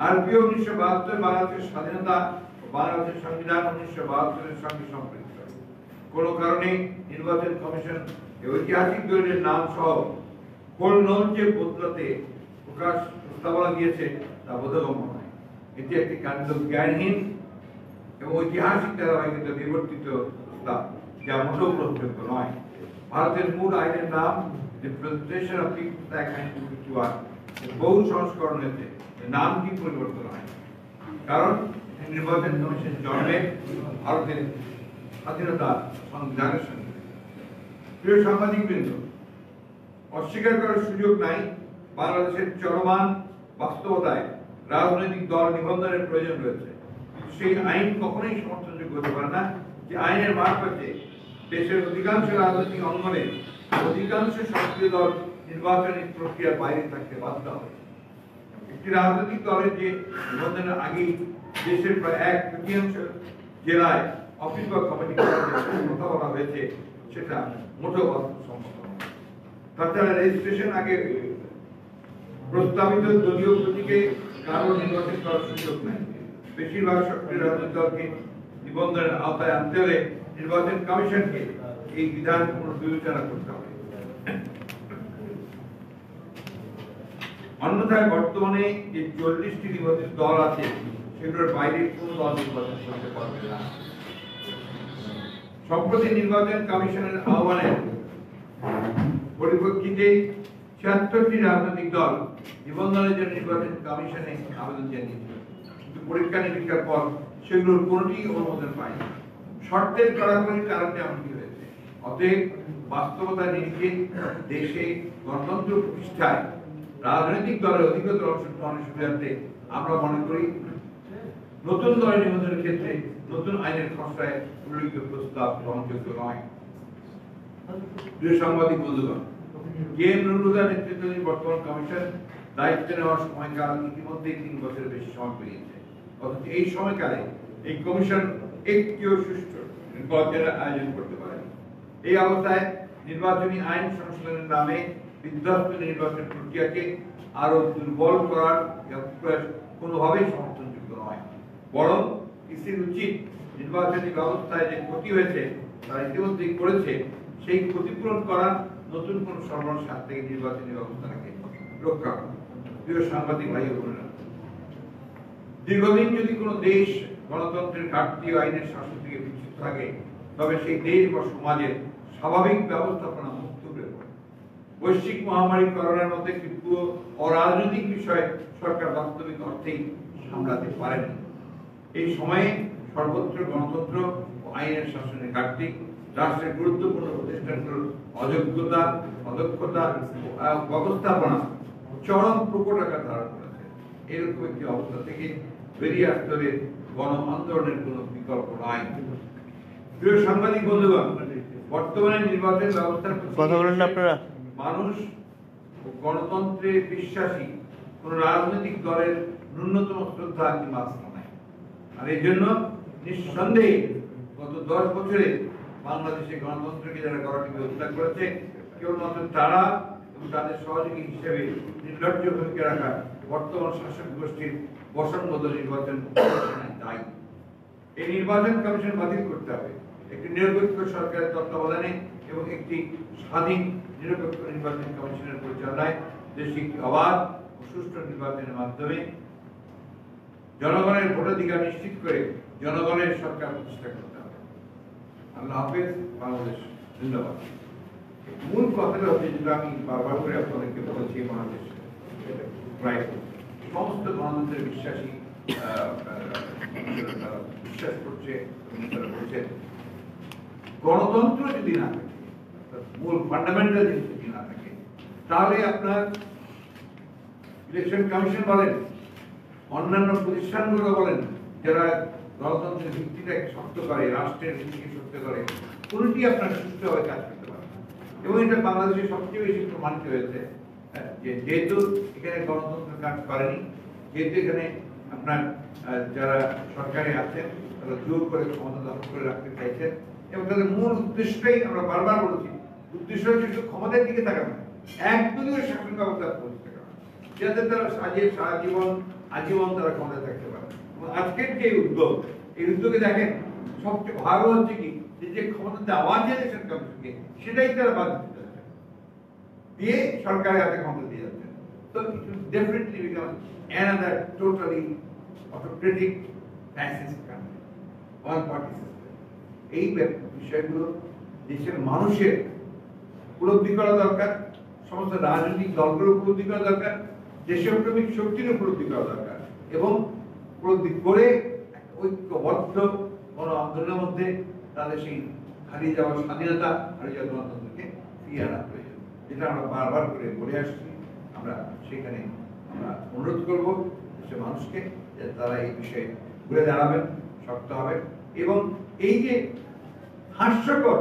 আরপিও 1972 বাংলাদেশের স্বাধীনতা ও বাংলাদেশের সংবিধান 1972-এর সঙ্গে সম্পৃক্ত। কোন কারণে নির্বাচন কমিশন ঐতিহাসিক দলিলের নাম সহ কোন যে বদলাতে প্রস্তাবনা দিয়েছে তা বোধগম্য নয়। এটি একটি কাণ্ড জ্ঞানহীন এবং ঐতিহাসিক ধারাবাহিকতা বিবর্তিত প্রস্তাব, যা মোটেও গ্রহণযোগ্য নয়। ভারতের মূল আইনের নাম রিপ্রেজেন্টেশন অফ পিপলস অ্যাক্ট 1951, বহু সংস্করণ হয়েছে, নামটি পরিবর্তন হয়, কারণ নির্বাচন কমিশন জন্মে ভারতের স্বাধীনতা সংবিধানের সঙ্গে। প্রিয় সাংবাদিক বৃন্দ, অস্বীকার করার সুযোগ নাই বাংলাদেশের চলমান বাস্তবতায় রাজনৈতিক দল নিবন্ধনের প্রয়োজন রয়েছে। সেই আইন কখনোই সমর্থনযোগ্য হতে পারে না যে আইনের মারফতে দেশের অধিকাংশ রাজনৈতিক অঙ্গনে অধিকাংশ সক্রিয় দল নির্বাচনী প্রক্রিয়ার বাইরে থাকতে বাধ্য হবে। একটি রাজনৈতিক দলের যে নিবন্ধনের আগেই দেশের প্রায় 1/3 জেলায় অফিস বা কমিটি কথা বলা হয়েছে, সেটা মোটেও বাস্তবসম্মত নয়। তাছাড়া রেজিস্ট্রেশন আগে প্রস্তাবিত দলীয় প্রতীকে কারো নির্বাচন করার সুযোগ নেই। বেশিরভাগ সক্রিয় রাজনৈতিক দলকে নিবন্ধনের আওতায় আনতে হলে নির্বাচন কমিশনকে এই বিধান পুনর্বিবেচনা করতে হবে। অন্যথায় বর্তমানে যে 40টি নিবন্ধিত দল আছে, সেগুলোর বাইরে কোনো দল নির্বাচন করতে পারবে না। সম্প্রতি নির্বাচন কমিশনের আহ্বানের পরিপ্রেক্ষিতে 76টি রাজনৈতিক দল নিবন্ধনের জন্য নির্বাচন কমিশনে আবেদন জানিয়েছিল, কিন্তু পরীক্ষা নিরীক্ষার পর সেগুলোর কোনটি অনুমোদন পায়নি। শর্তের কড়াকড়ির কারণে এমনটি হয়েছে। অতএব বাস্তবতা নিরিখে দেশে গণতন্ত্র প্রতিষ্ঠায় রাজনৈতিক দলের অধিকতর অংশগ্রহণের সুবিধার্থে আমরা মনে করি নতুন দলের নিবন্ধনের ক্ষেত্রে নতুন আইনের খসড়ায় উল্লিখিত প্রস্তাব গ্রহণযোগ্য নয়। প্রিয় সাংবাদিক বন্ধুগণ, কে.এম. নুরুল হুদার নেতৃত্বাধীন বর্তমান কমিশন দায়িত্ব নেওয়ার সময়কাল ইতিমধ্যেই 3 বছরের বেশি সময় পেরিয়েছে। অথচ এই সময়কালে এই কমিশন একটিও সুষ্ঠু নির্বাচনের আয়োজন করতে পারেনি। এই অবস্থায় নির্বাচনী আইন সংশোধনের নামে বিধ্বস্ত নির্বাচন প্রক্রিয়াকে আরো দুর্বল করার প্রয়াস কোনোভাবেই সমর্থনযোগ্য নয়। বরং ইসির উচিত নির্বাচনী ব্যবস্থায় যে ক্ষতি হয়েছে তারা ইতিমধ্যেই করেছে, সেই ক্ষতিপূরণ করার নতুন কোন সরবরাহের হাত থেকে নির্বাচনী ব্যবস্থাকে রক্ষা করা। প্রিয় সাংবাদিক ভাই ও বোনেরা, দীর্ঘদিন যদি কোনো দেশ গণতন্ত্রের ঘাটতি ও আইনের শাসন থেকে বিচ্যুত থাকে, তবে সেই দেশ বা সমাজের স্বাভাবিক ব্যবস্থাপনা মুক্ত হয়ে পড়ে। বৈশ্বিক মহামারী করোনার মধ্যে একটি পুরো অরাজনৈতিক বিষয় সরকার বাস্তবিক অর্থেই সামলাতে পারেনি। এই সময়ে সর্বত্র গণতন্ত্র ও আইনের শাসনের ঘাটতি, রাষ্ট্রের গুরুত্বপূর্ণ প্রতিষ্ঠানগুলোর অযোগ্যতা, অদক্ষতা ও ব্যবস্থাপনা চরম প্রকট আকার ধারণ করেছে। এরকম একটি অবস্থা থেকে বেরিয়ে আসতে হলে গণ আন্দোলনের কোনো বিকল্প নয়। প্রিয় সাংবাদিক বন্ধুগণ, বর্তমানে নির্বাচন ব্যবস্থার কথা বলেন না আপনারা, মানুষ ও গণতন্ত্রে বিশ্বাসী কোন রাজনৈতিক দলের ন্যূনতম শ্রদ্ধা কিংবা আস্থা নাই। আর এই জন্য নিঃসন্দেহে গত 10 বছরে বাংলাদেশে গণতন্ত্রকে যারা গড়াটিকে হত্যা করেছে, কেবলমাত্র তারা এবং তাদের সহযোগী হিসেবে নির্লজ্জ ভূমিকা রাখা বর্তমান শাসক গোষ্ঠীর বসনগত নির্বাচন দায়ী। এই নির্বাচন কমিশন বাতিল করতে হবে। একটি নিরপেক্ষ সরকারের তত্ত্বাবধানে এবং একটি স্বাধীন নিরপেক্ষ নির্বাচন কমিশনের পরিচালনায় দেশে একটি অবাধ ও সুষ্ঠু নির্বাচনের মাধ্যমে জনগণের ভোটাধিকার নিশ্চিত করে জনগণের সরকার প্রতিষ্ঠা করতে হবে। আল্লাহ হাফেজ। বাংলাদেশ। ধন্যবাদ। মূল কথাটা হচ্ছে যেটা আমি বারবার করে আপনাদেরকে বলেছি, বাংলাদেশ প্রায় সমস্ত গণতন্ত্রের বিশ্বাসী তারা বিশ্বাস করছে, তারা বলছে গণতন্ত্র যদি না থাকে, মূল ফান্ডামেন্টাল জিনিস যদি না থাকে, তাহলে আপনার ইলেকশন কমিশন বলেন, অন্যান্য প্রতিষ্ঠানগুলো বলেন, যারা গণতন্ত্রের ভিত্তিটাকে শক্ত করে, রাষ্ট্রের ভিত্তিকে শক্ত করে, কোনটি আপনার সুষ্ঠুভাবে কাজ করতে পারে। এবং এটা বাংলাদেশে সবচেয়ে বেশি প্রমাণিত হয়েছে যে যেহেতু এখানে গণতন্ত্র কাজ করেনি, যেহেতু এখানে আপনার যারা সরকারে আছেন তারা জোর করে ক্ষমতা দখল করে রাখতে চাইছেন, এবং তাদের মূল উদ্দেশ্যটাই আমরা বারবার বলছি, উদ্দেশ্য হচ্ছে শুধু ক্ষমতার দিকে তাকানো, একদলীয় শাসন ব্যবস্থা পৌঁছতে পারে, যাতে তারা আজীবন তারা ক্ষমতায় থাকতে পারে। আজকের যে উদ্যোগ, এই উদ্যোগে দেখেন সবচেয়ে ভালো হচ্ছে কি, যে ক্ষমতা দেওয়া যে ইলেকশন কমিশনকে, সেটাই তারা বাদ দিতে যাচ্ছে, দিয়ে সরকারের হাতে ক্ষমতা দিয়ে যাচ্ছে। তো it will definitely become another totally autocratic fascist country, one party system. এই বিষয়গুলো দেশের মানুষের উপলব্ধি করা দরকার, সমস্ত রাজনৈতিক দলগুলো উপলব্ধি করা দরকার, দেশপ্রেমিক শক্তির উপলব্ধি করা দরকার, এবং উপলব্ধি করে ঐক্যবদ্ধ কোনো আন্দোলনের মধ্যে তাদের সেই হারিয়ে যাওয়া স্বাধীনতা, হারিয়ে যাওয়া গণতন্ত্রকে ফিরিয়ে আনা প্রয়োজন, যেটা আমরা বারবার করে বলে আসছি। আমরা সেখানে আমরা অনুরোধ করব দেশের মানুষকে যে তারা এই বিষয়ে ঘুরে দাঁড়াবেন, শক্ত হবেন। এবং এই যে হাস্যকর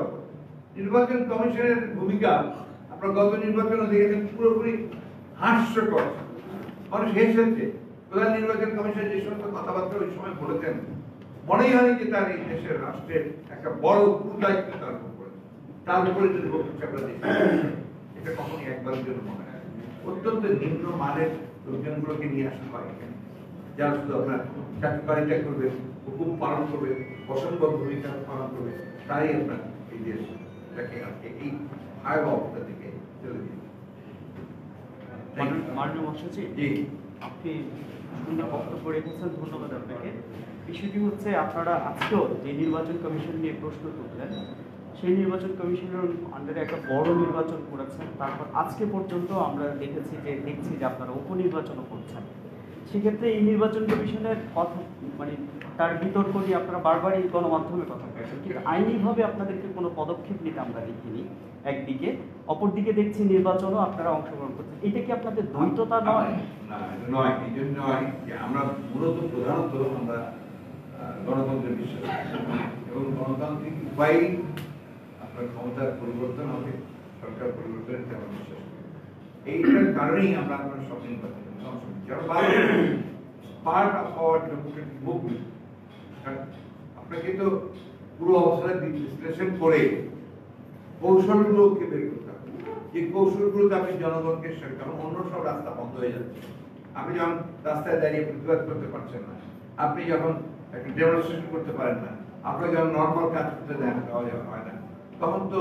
নির্বাচন কমিশনের ভূমিকা, আপনার গত নির্বাচনে দেখেছেন পুরোপুরি হাস্যকর, মানুষ হেসেছে। প্রধান নির্বাচন কমিশন যে সমস্ত কথাবার্তা ওই সময় বলেছেন, মনেই হয়নি যে তার এই দেশের রাষ্ট্রের একটা বড় দায়িত্ব তার উপর, তার উপরে যদি বক্তব্য আমরা দেখি, এটা কখনই একবারের জন্য মনে হয়। অত্যন্ত নিম্ন মানের লোকজনগুলোকে নিয়ে আসা হয় এখানে, যারা শুধু আপনার চাকরিটা করবে, হুকুম পালন করবে, পছন্দ ভূমিকা পালন করবে, তাই আপনার এই দেশটাকে আজকে এই ভয়াবহ অবস্থা থেকে চলে দিয়েছে। মাননীয় মহাসচিব, আপনি সুন্দর বক্তব্য রেখেছেন, ধন্যবাদ আপনাকে। বিষয়টি হচ্ছে, আপনারা আজকেও যে নির্বাচন কমিশন নিয়ে প্রশ্ন তুললেন, সেই নির্বাচন কমিশনের আন্ডারে একটা বড় নির্বাচন করেছেন, তারপর আজকে পর্যন্ত আমরা দেখছি যে আপনারা উপনির্বাচনও করছেন। সেক্ষেত্রে এই নির্বাচন কমিশনের কথা মানে তার বিতর্ক নিয়ে আপনারা বারবারই গণমাধ্যমে কথা বলছেন, কিন্তু আইনিভাবে আপনাদেরকে কোনো পদক্ষেপ নিতে আমরা দেখিনি একদিকে, অপরদিকে দেখছি নির্বাচনও আপনারা অংশগ্রহণ করছেন। এটা কি আপনাদের দ্বৈততা নয়? নয়, এই জন্য নয় যে আমরা প্রধানত আমরা গণতন্ত্রে বিশ্বাস এবং গণতান্ত্রিক উপায়ে আপনার ক্ষমতার পরিবর্তন হবে, সরকার পরিবর্তনের আমরা বিশ্বাস করি। এইটার কারণেই আমরা আপনার সব নির্বাচন part of our Democratic movement. আপনাকে তো পুরো অবস্থাটা বিশ্লেষণ করে কৌশলগুলোকে বের করতে হবে, যে কৌশলগুলোতে আপনি জনগণকে, কারণ অন্য সব রাস্তা বন্ধ হয়ে যাচ্ছে। আপনি যখন রাস্তায় দাঁড়িয়ে প্রতিবাদ করতে পারছেন না, আপনি যখন একটা ডেমনস্ট্রেশন করতে পারেন না, আপনাকে যখন নর্মাল কাজ করতে দেওয়া হয় না, তখন তো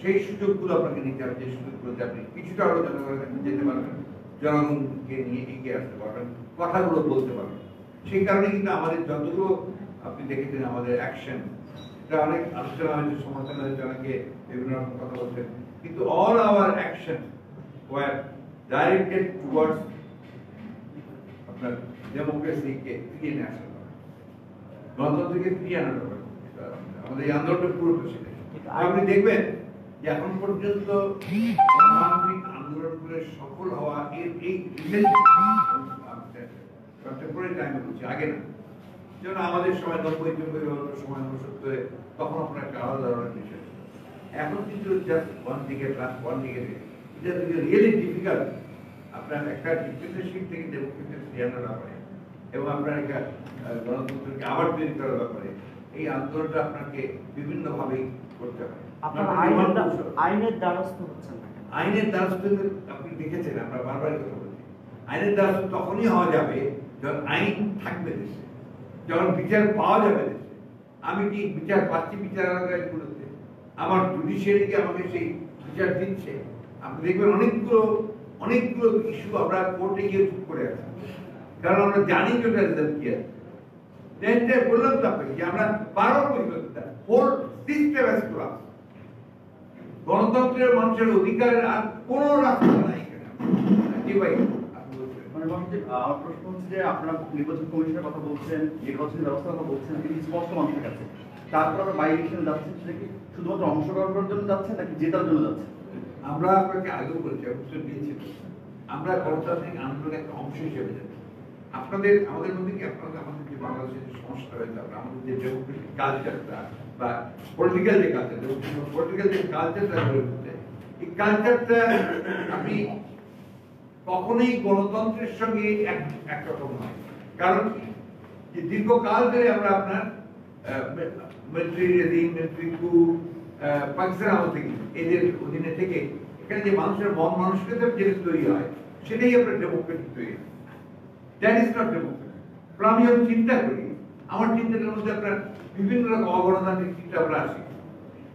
সেই সুযোগগুলো আপনাকে নিতে হবে, যে সুযোগগুলোতে আপনি কিছুটা হলেও জনগণের কাছে যেতে পারবেন, জনগণকে নিয়ে এগিয়ে আসতে পারবেন, কথাগুলো বলতে পারবেন। সেই কারণে কিন্তু আমাদের যতগুলো আপনি দেখেছেন আমাদের অ্যাকশন, এটা অনেক আলোচনা হয়েছে, সমালোচনা হয়েছে, অনেকে বিভিন্ন রকম কথা বলছেন, কিন্তু all our action were directed towards আপনার ডেমোক্রেসিকে ফিরিয়ে নিয়ে আসা, গণতন্ত্রকে ফিরিয়ে আনার ব্যাপার আমাদের এই আন্দোলনটা পুরোটা সেটাই। আপনি দেখবেন যে এখন পর্যন্ত গণতান্ত্রিক আন্দোলনগুলো সফল হওয়া এই আগে না, যেমন আমাদের সময় 90-90 সময় 69, তখন আপনার একটা আলাদা ধরনের বিষয়। এখন কিন্তু জাস্ট ওয়ান দিকে প্লাস ওয়ান দিকে রিয়েলি ডিফিকাল্ট আপনার একটা ডিক্টেটরশিপ থেকে ডেমোক্রেসি ফিরিয়ে আনার ব্যাপারে, এবং আপনার একটা গণতন্ত্রকে আবার তৈরি করার ব্যাপারে এই আন্দোলনটা আপনাকে বিভিন্ন ভাবেই করতে হবে। আইনের দ্বারস্থ হচ্ছেন না। আইনের দ্বারস্থ আপনি দেখেছেন, আমরা বারবার কথা বলছি, আইনের দ্বারস্থ তখনই হওয়া যাবে যখন আইন থাকবে দেশে, যখন বিচার পাওয়া যাবে দেশে। আমি কি বিচার পাচ্ছি বিচারালয়গুলোতে? আমার জুডিশিয়ারিকে আমাকে সেই বিচার দিচ্ছে? আপনি দেখবেন অনেকগুলো ইস্যু আমরা কোর্টে গিয়ে চুপ করে আছি, কারণ আমরা জানি যে ওটা রেজাল্ট কি আছে। বললাম তো আপনাকে যে আমরা 12 পরিকল্পিতা হোল সিস্টেম গণতন্ত্রের মানুষের অধিকারের আর কোনো রাস্তা নাই এখানে। জি ভাই, আপনি বলছেন। মানে আমার প্রশ্ন হচ্ছে যে আপনারা নির্বাচন কমিশনের কথা বলছেন, নির্বাচনী ব্যবস্থার কথা বলছেন, কিন্তু স্পষ্ট মানুষের কাছে তারপর আমরা বাই ইলেকশনে যাচ্ছেন, সেটা কি শুধুমাত্র অংশগ্রহণ করার জন্য যাচ্ছেন নাকি জেতার জন্য যাচ্ছেন? আমরা আপনাকে আগেও বলছি, উত্তর দিয়েছি, আমরা গণতান্ত্রিক আন্দোলনের একটা অংশ হিসেবে যাচ্ছি। আমাদের মধ্যে কি আমাদের যে বাংলাদেশের যে সমস্যা রয়েছে, আমাদের যে ডেমোক্রেটিক কালচারটা বা পলিটিক্যাল যে কালচারটা গড়ে উঠছে, এই কালচারটা আপনি কখনোই গণতন্ত্রের সঙ্গে একরকম নয়। কারণ কি, যে দীর্ঘকাল ধরে আমরা আপনার মিলিটারি রেজিম, মিলিটারি কু, পাকিস্তান আমল থেকে এদের অধীনে থেকে এখানে যে মানুষের মন মানসিকতা যেটা তৈরি হয়, সেটাই আপনার ডেমোক্রেটিক তৈরি। That is not Democratic. আমি যখন চিন্তা করি, আমার চিন্তাটার মধ্যে আপনার বিভিন্ন রকম অগণতান্ত্রিক চিন্তা আমরা আসি।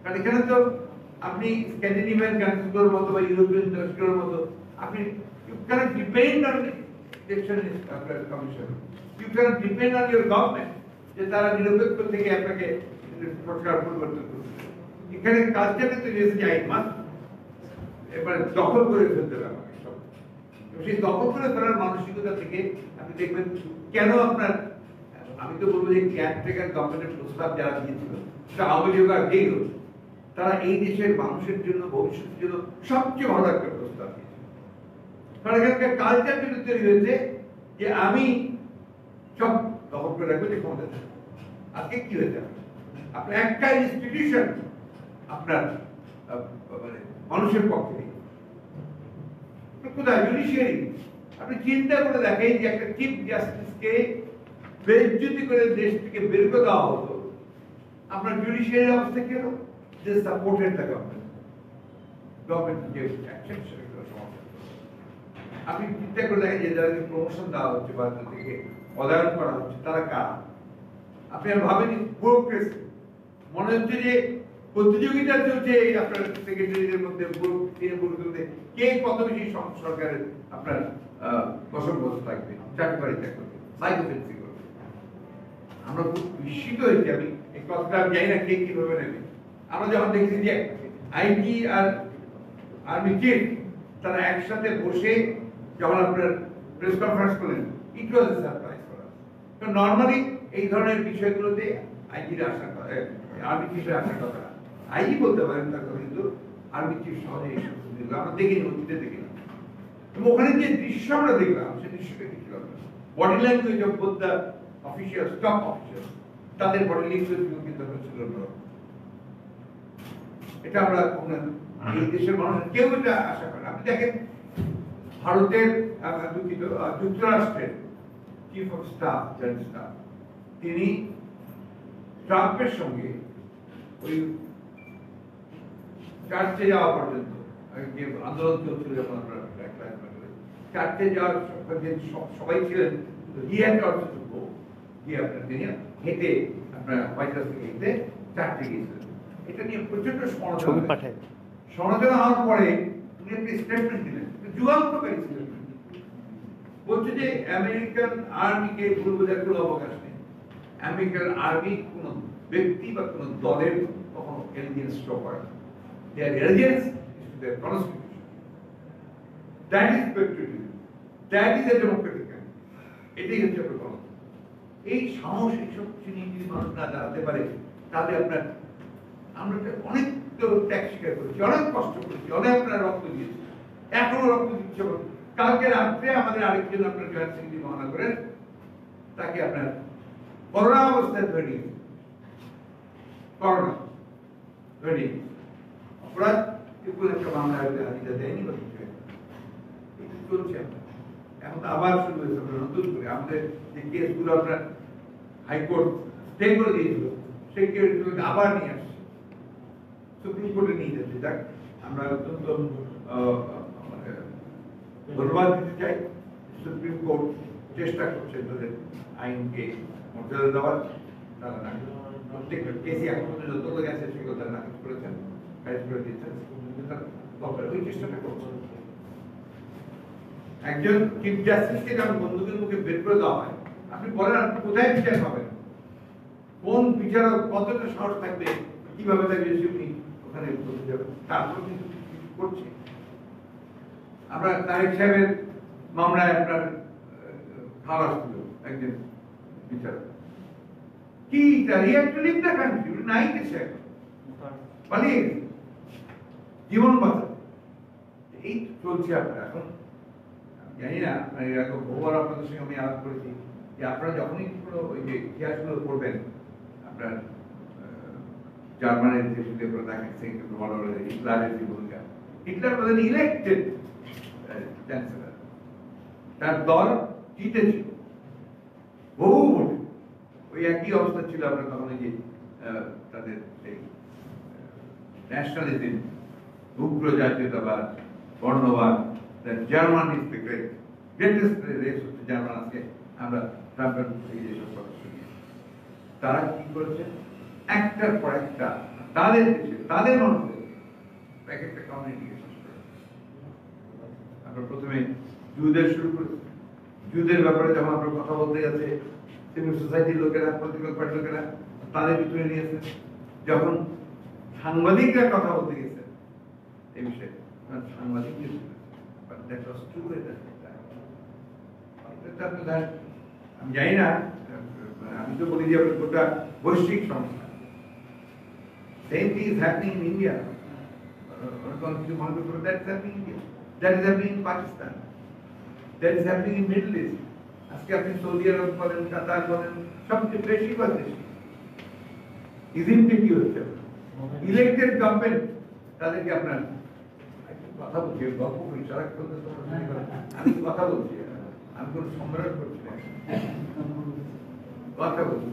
কারণ এখানে তো আপনি স্ক্যান্ডিনেভিয়ান কান্ট্রিগুলোর মতো বা ইউরোপিয়ান কান্ট্রিগুলোর মতো আপনি you cannot depend on election commission. You cannot depend on your government যে তারা নিরপেক্ষ থেকে আপনাকে সরকার পরিবর্তন করবে। এখানে কালচারটা তৈরি হয়েছে যে এবার দখল করে ফেলতে হবে আমাকে সব। সেই দখল করে ফেলার মানসিকতা থেকে আপনি দেখবেন কেন আপনার, আমি তো বলবো যে কেয়ারটেকার গভর্নমেন্টের প্রস্তাব যারা দিয়েছিল সেটা আওয়ামী লীগ আর যেই হোক, তারা এই দেশের মানুষের জন্য, ভবিষ্যতের জন্য সবচেয়ে ভালো একটা প্রস্তাব দিয়েছে। কারণ এখানকার কালচার যেটা তৈরি হয়েছে যে আমি সব দখল করে রাখবো, যে ক্ষমতা থাকবে। আজকে কি হয়েছে, আপনার একটা ইনস্টিটিউশন আপনার মানে মানুষের পক্ষে নেই। কোথায় জুডিশিয়ারি? আপনি চিন্তা করে দেখেন যে একটা চিফ জাস্টিসকে বেজ্জতি করে দেশ থেকে বের করে দেওয়া হতো, আপনার জুডিশিয়ারি অবস্থা কি হলো? যে সাপোর্টেড দ্য গভর্নমেন্ট যে অ্যাকশন সেটা সমস্যা। আপনি চিন্তা করে দেখেন যে যাদেরকে প্রমোশন দেওয়া হচ্ছে বা যাদেরকে পদায়ন করা হচ্ছে তারা কারা? আপনি আর ভাবেন ব্যুরোক্রেসি। মনে হচ্ছে যে প্রতিযোগিতা চলছে আপনার সেক্রেটারিদের মধ্যে, কে কত বেশি সরকারের আপনার বসবাস থাকবে, চাকরিবাড়িতে করবে, সাইকোফেন্সি করবে। আমরা খুব বিস্মিত হয়েছি। আমি এই কথাটা জানি না কে কিভাবে নেবে। আমরা যখন দেখছি যে আইজি আর আর্মি চিফ তারা একসাথে বসে যখন আপনার প্রেস কনফারেন্স করলেন, ইট ওয়াজ এ সারপ্রাইজ ফর আস। কারণ নরমালি এই ধরনের বিষয়গুলোতে আইজির আসার কথা, আর্মি চিফের আসার কথা। আইজি বলতে পারেন তার কথা, কিন্তু আর্মি চিফ সহজে এই সুযোগ আমরা দেখিনি, অতীতে দেখিনি। এবং ওখানে যে দৃশ্য আমরা দেখলাম, সেই দৃশ্যটা কি ছিল? Body language of both the official, top official, তাদের বডি ল্যাঙ্গুয়েজ কিন্তু ছিল না। এটা আমরা এই দেশের মানুষ কেউ এটা আশা করে। আপনি দেখেন ভারতের যুক্তরাষ্ট্রের chief of staff, general staff, তিনি ট্রাম্পের সঙ্গে ওই চার্চে যাওয়া পর্যন্ত যে আন্দোলন চলছিল, যখন আমরা চার্চে যাওয়ার সবাই ছিলেন, তিনি হেঁটে আপনার হোয়াইট হাউস থেকে হেঁটে চার্চে গিয়েছিলেন। এটা নিয়ে প্রচন্ড সমালোচনা হওয়ার পরে উনি একটি স্টেটমেন্ট দিলেন, যুগান্তকারী ছিলেন। বলছে যে আমেরিকান আর্মিকে ভুল বোঝার কোনো অবকাশ নেই। আমেরিকান আর্মি কোন ব্যক্তি বা কোন দলের কখনো এলিজেন্স শো করে না। Their allegiance is to their constitution. That is patriotism. That is a democratic country. এটাই হচ্ছে আপনার গণতন্ত্র। এই সাহস, এইসব জিনিস যদি মানুষ না দাঁড়াতে পারে, তাহলে আপনার আমরা অনেক ত্যাগ স্বীকার করেছি, অনেক কষ্ট করেছি, অনেক আপনার রক্ত দিয়েছি, এখনো রক্ত দিচ্ছে। কালকে রাত্রে আমাদের আরেকজন আপনার জয়েন্ট সিংহী মহানা করেন, তাকে আপনার করোনা অবস্থায় ধরে নিয়েছে, করোনা ধরে নিয়েছে, অপরাধ একটা মামলা হাজিরা দেয়নি বা কিছু চলছে। এখন আবার শুরু হয়েছে নতুন করে আমাদের যে কেসগুলো আপনার হাইকোর্ট স্টে করে দিয়েছিল, সেই কেসগুলোকে আবার নিয়ে আসছে, সুপ্রিম কোর্টে নিয়ে যাচ্ছে। দেখ, আমরা অত্যন্ত ধন্যবাদ দিতে চাই, সুপ্রিম কোর্ট চেষ্টা করছে তাদের আইনকে মর্যাদা দেওয়ার। তারা না প্রত্যেকটা কেসই এখন যতগুলো গেছে সেগুলো তারা নাকচ করেছেন, খারিজ করে দিয়েছেন। ওই চেষ্টাটা করছে। একজন চিফ জাস্টিসকে যখন বন্দুকের মুখে বের করে দেওয়া হয়, আপনি বলেন আপনি কোথায় বিচার পাবেন? কোন বিচারক কতটা সাহস থাকবে, কিভাবে থাকবে উনি ওখানে বলতে যাবেন, তারপর কিন্তু কিছু করছে। আমরা তারেক সাহেবের মামলায় আপনার খালাস ছিল একজন বিচারক, কি রিয়াক্টলি না কান্ট্রি নাই দেশে এখন পালিয়ে গেছে জীবন বাঁচা। এই চলছে আপনার এখন। জানি না বহুবার আপনাদের সঙ্গে আমি আলাপ করেছি যে আপনারা যখনই কোনো ওই যে ইতিহাসগুলো পড়বেন, আপনার জার্মানির যে দেখেন হিটলারের যে ভূমিকা, হিটলার বলেন ইলেক্টেড চ্যান্সেলর, তার দল জিতেছিল বহু ভোটে। ওই একই অবস্থা ছিল আপনার তখন যে তাদের সেই ন্যাশনালিজম, উগ্র জাতীয়তাবাদ, বর্ণবাদ, German is the greatest race হচ্ছে জার্মান। আজকে আমরা ট্রাম্পের এইসব সদস্য নিয়ে তারা কি করেছে, একটার পর একটা তাদের দেশে তাদের মানুষদের এক একটা কমিউনিটিকে শেষ করে। আমরা প্রথমে জুদের শুরু করেছি, জুদের ব্যাপারে যখন আমরা কথা বলতে গেছে সিভিল সোসাইটির লোকেরা, পলিটিক্যাল পার্টির লোকেরা তাদের ভিতরে নিয়েছে। যখন সাংবাদিকরা কথা বলতে গেছে এই বিষয়ে, সাংবাদিক আমি জানি না, আমি তো বলি যে গোটা বৈশ্বিক সমস্যা। Same thing is happening in India. That is happening in India. That is happening in Pakistan. That is happening in Middle East. আজকে আপনি সৌদি আরব বলেন, কাতার বলেন, সবচেয়ে বেশি বা বেশি ইজিপ্টে কি হচ্ছে, ইলেক্টেড গভর্নমেন্ট তাদেরকে আপনার কথা বলছি, গল্প করি সারাক্ষণ আমি কথা বলছি, আমি কোনো সম্মেলন করছি না, কথা বলছি।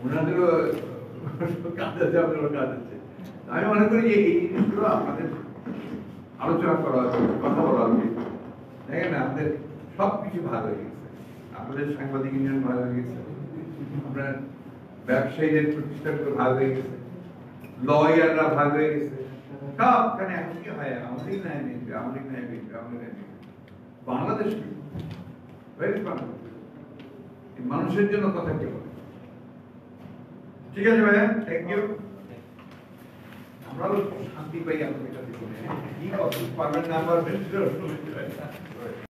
ওনাদেরও কাজ আছে, আপনারও কাজ আছে। আমি মনে করি যে এই জিনিসগুলো আমাদের আলোচনা করা উচিত, কথা বলা উচিত। দেখেন না, আমাদের সবকিছু ভালো হয়ে গেছে, আমাদের সাংবাদিক ইউনিয়ন ভালো হয়ে গেছে, আপনার ব্যবসায়ীদের প্রতিষ্ঠানগুলো ভালো হয়ে গেছে, লয়াররা ভালো হয়ে গেছে, সবখানে এখন কি হয়, আমাদের ন্যায় নেবে, আমাদের ন্যায় নেবে, আমাদের ন্যায় নেবে। বাংলাদেশ মানুষের জন্য কথা কি বলে। ঠিক আছে ভাইয়া, থ্যাংক ইউ। আমরাও শান্তি পাই আপনাদের কাছে, কি পারবেন না পারবেন